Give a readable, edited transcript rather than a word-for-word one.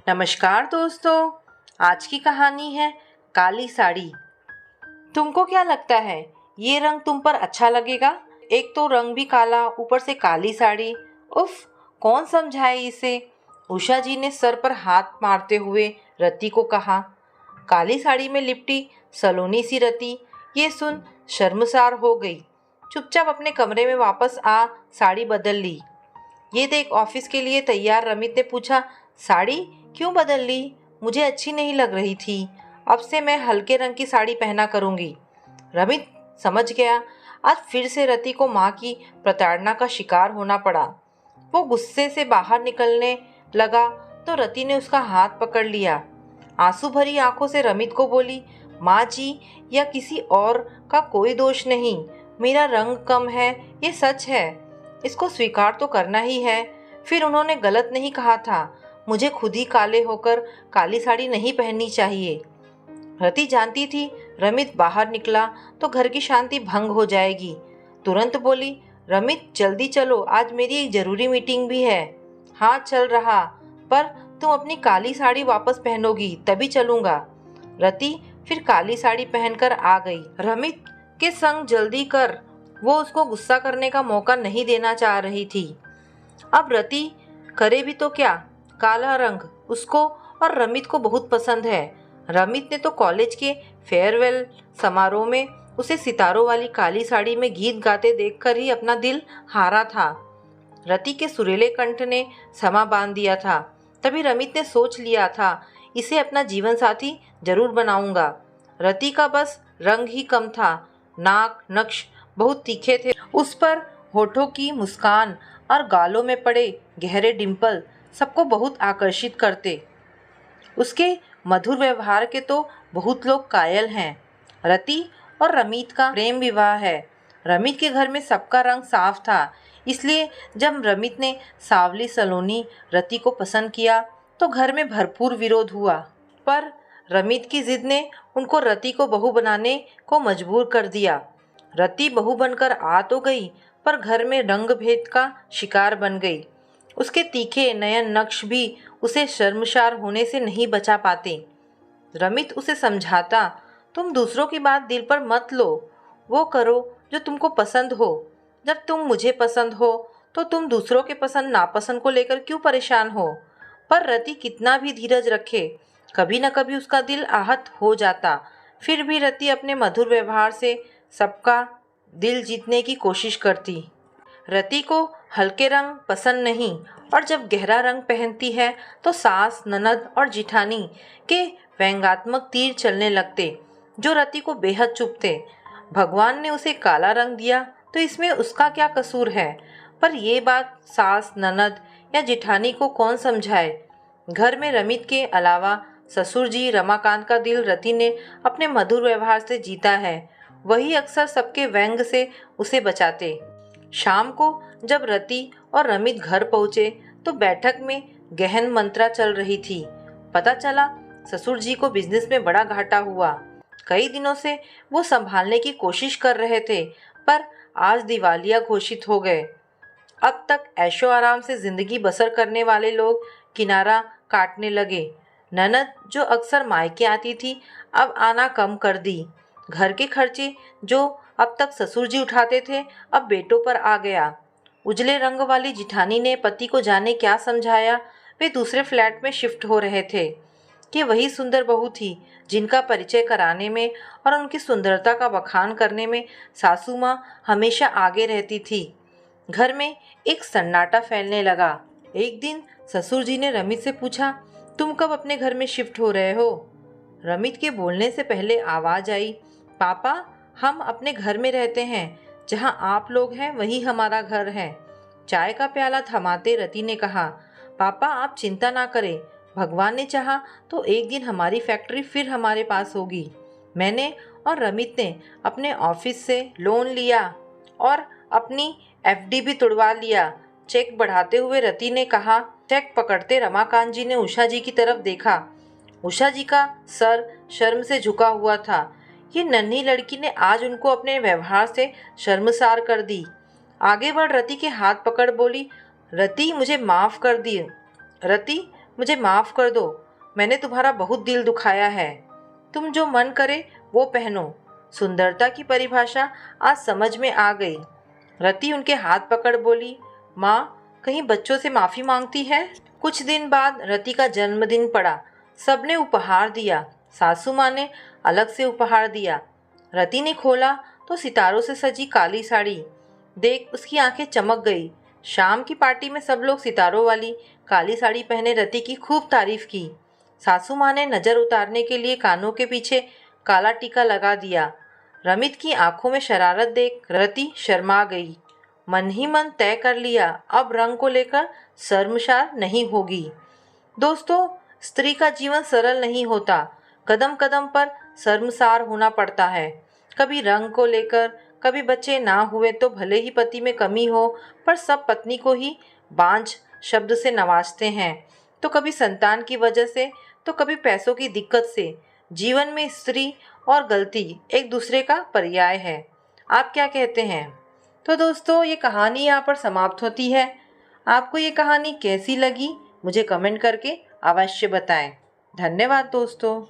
नमस्कार दोस्तों। आज की कहानी है काली साड़ी। तुमको क्या लगता है ये रंग तुम पर अच्छा लगेगा? एक तो रंग भी काला, ऊपर से काली साड़ी। उफ, कौन समझाए इसे? उषा जी ने सर पर हाथ मारते हुए रति को कहा। काली साड़ी में लिपटी सलोनी सी रति ये सुन शर्मसार हो गई। चुपचाप अपने कमरे में वापस आ साड़ी बदल ली। ये देख ऑफिस के लिए तैयार रमित ने पूछा, साड़ी क्यों बदल ली? मुझे अच्छी नहीं लग रही थी। अब से मैं हल्के रंग की साड़ी पहना करूंगी। रमित समझ गया आज फिर से रति को माँ की प्रताड़ना का शिकार होना पड़ा। वो गुस्से से बाहर निकलने लगा तो रति ने उसका हाथ पकड़ लिया। आंसू भरी आंखों से रमित को बोली, माँ जी या किसी और का कोई दोष नहीं। मेरा रंग कम है, ये सच है। इसको स्वीकार तो करना ही है। फिर उन्होंने गलत नहीं कहा था। मुझे खुद ही काले होकर काली साड़ी नहीं पहननी चाहिए। रति जानती थी रमित बाहर निकला तो घर की शांति भंग हो जाएगी। तुरंत बोली, रमित जल्दी चलो, आज मेरी एक जरूरी मीटिंग भी है। हाँ चल रहा, पर तुम अपनी काली साड़ी वापस पहनोगी तभी चलूंगा। रति फिर काली साड़ी पहनकर आ गई। रमित के संग जल्दी कर, वो उसको गुस्सा करने का मौका नहीं देना चाह रही थी। अब रति करे भी तो क्या, काला रंग उसको और रमित को बहुत पसंद है। रमित ने तो कॉलेज के फेयरवेल समारोह में उसे सितारों वाली काली साड़ी में गीत गाते देखकर ही अपना दिल हारा था। रति के सुरीले कंठ ने समा बांध दिया था। तभी रमित ने सोच लिया था, इसे अपना जीवन साथी जरूर बनाऊंगा। रति का बस रंग ही कम था। नाक नक्श बहुत तीखे थे। उस पर होठों की मुस्कान और गालों में पड़े गहरे डिंपल सबको बहुत आकर्षित करते। उसके मधुर व्यवहार के तो बहुत लोग कायल हैं। रति और रमित का प्रेम विवाह है। रमित के घर में सबका रंग साफ था, इसलिए जब रमित ने सावली सलोनी रति को पसंद किया तो घर में भरपूर विरोध हुआ। पर रमित की जिद ने उनको रति को बहू बनाने को मजबूर कर दिया। रति बहू बनकर आ तो गई, पर घर में रंग भेद का शिकार बन गई। उसके तीखे नयन नक्श भी उसे शर्मसार होने से नहीं बचा पाते। रमित उसे समझाता, तुम दूसरों की बात दिल पर मत लो, वो करो जो तुमको पसंद हो। जब तुम मुझे पसंद हो तो तुम दूसरों के पसंद नापसंद को लेकर क्यों परेशान हो? पर रति कितना भी धीरज रखे, कभी न कभी उसका दिल आहत हो जाता। फिर भी रति अपने मधुर व्यवहार से सबका दिल जीतने की कोशिश करती। रति को हल्के रंग पसंद नहीं, और जब गहरा रंग पहनती है तो सास, ननद और जिठानी के व्यंग्यात्मक तीर चलने लगते, जो रति को बेहद चुभते। भगवान ने उसे काला रंग दिया तो इसमें उसका क्या कसूर है? पर ये बात सास, ननद या जिठानी को कौन समझाए? घर में रमित के अलावा ससुर जी रमाकांत का दिल रति ने अपने मधुर व्यवहार से जीता है। वही अक्सर सबके व्यंग से उसे बचाते। शाम को जब रति और रमित घर पहुंचे तो बैठक में गहन मंत्रा चल रही थी। पता चला ससुर जी को बिजनेस में बड़ा घाटा हुआ। कई दिनों से वो संभालने की कोशिश कर रहे थे, पर आज दिवालिया घोषित हो गए। अब तक ऐशो आराम से जिंदगी बसर करने वाले लोग किनारा काटने लगे। ननद जो अक्सर मायके आती थी अब आना कम कर दी। घर के खर्चे जो अब तक ससुर जी उठाते थे अब बेटों पर आ गया। उजले रंग वाली जिठानी ने पति को जाने क्या समझाया। वे दूसरे फ्लैट में शिफ्ट हो रहे थे कि वही सुंदर बहू थी जिनका परिचय कराने में और उनकी सुंदरता का बखान करने में सासू माँ हमेशा आगे रहती थी। घर में एक सन्नाटा फैलने लगा। एक दिन ससुर जी ने रमित से पूछा, तुम कब अपने घर में शिफ्ट हो रहे हो? रमित के बोलने से पहले आवाज आई, पापा हम अपने घर में रहते हैं, जहां आप लोग हैं वही हमारा घर है। चाय का प्याला थमाते रति ने कहा, पापा आप चिंता ना करें, भगवान ने चाहा तो एक दिन हमारी फैक्ट्री फिर हमारे पास होगी। मैंने और रमित ने अपने ऑफिस से लोन लिया और अपनी एफडी भी तुड़वा लिया। चेक बढ़ाते हुए रति ने कहा। चेक पकड़ते रमाकांत जी ने उषा जी की तरफ देखा। उषा जी का सर शर्म से झुका हुआ था। ये नन्ही लड़की ने आज उनको अपने व्यवहार से शर्मसार कर दी। आगे बढ़ रति के हाथ पकड़ बोली, रति मुझे माफ कर दी। रति मुझे माफ़ कर दो, मैंने तुम्हारा बहुत दिल दुखाया है। तुम जो मन करे वो पहनो। सुंदरता की परिभाषा आज समझ में आ गई। रति उनके हाथ पकड़ बोली, माँ, कहीं बच्चों से माफ़ी मांगती है? कुछ दिन बाद रति का जन्मदिन पड़ा। सबने उपहार दिया। सासू माँ ने अलग से उपहार दिया। रति ने खोला तो सितारों से सजी काली साड़ी देख उसकी आंखें चमक गई। शाम की पार्टी में सब लोग सितारों वाली काली साड़ी पहने रति की खूब तारीफ की। सासू माँ ने नज़र उतारने के लिए कानों के पीछे काला टीका लगा दिया। रमित की आंखों में शरारत देख रति शर्मा गई। मन ही मन तय कर लिया, अब रंग को लेकर शर्मसार नहीं होगी। दोस्तों, स्त्री का जीवन सरल नहीं होता। कदम कदम पर शर्मसार होना पड़ता है। कभी रंग को लेकर, कभी बच्चे ना हुए तो भले ही पति में कमी हो, पर सब पत्नी को ही बांझ शब्द से नवाजते हैं। तो कभी संतान की वजह से, तो कभी पैसों की दिक्कत से। जीवन में स्त्री और गलती एक दूसरे का पर्याय है। आप क्या कहते हैं? तो दोस्तों, ये कहानी यहाँ पर समाप्त होती है। आपको ये कहानी कैसी लगी मुझे कमेंट करके अवश्य बताएं। धन्यवाद दोस्तों।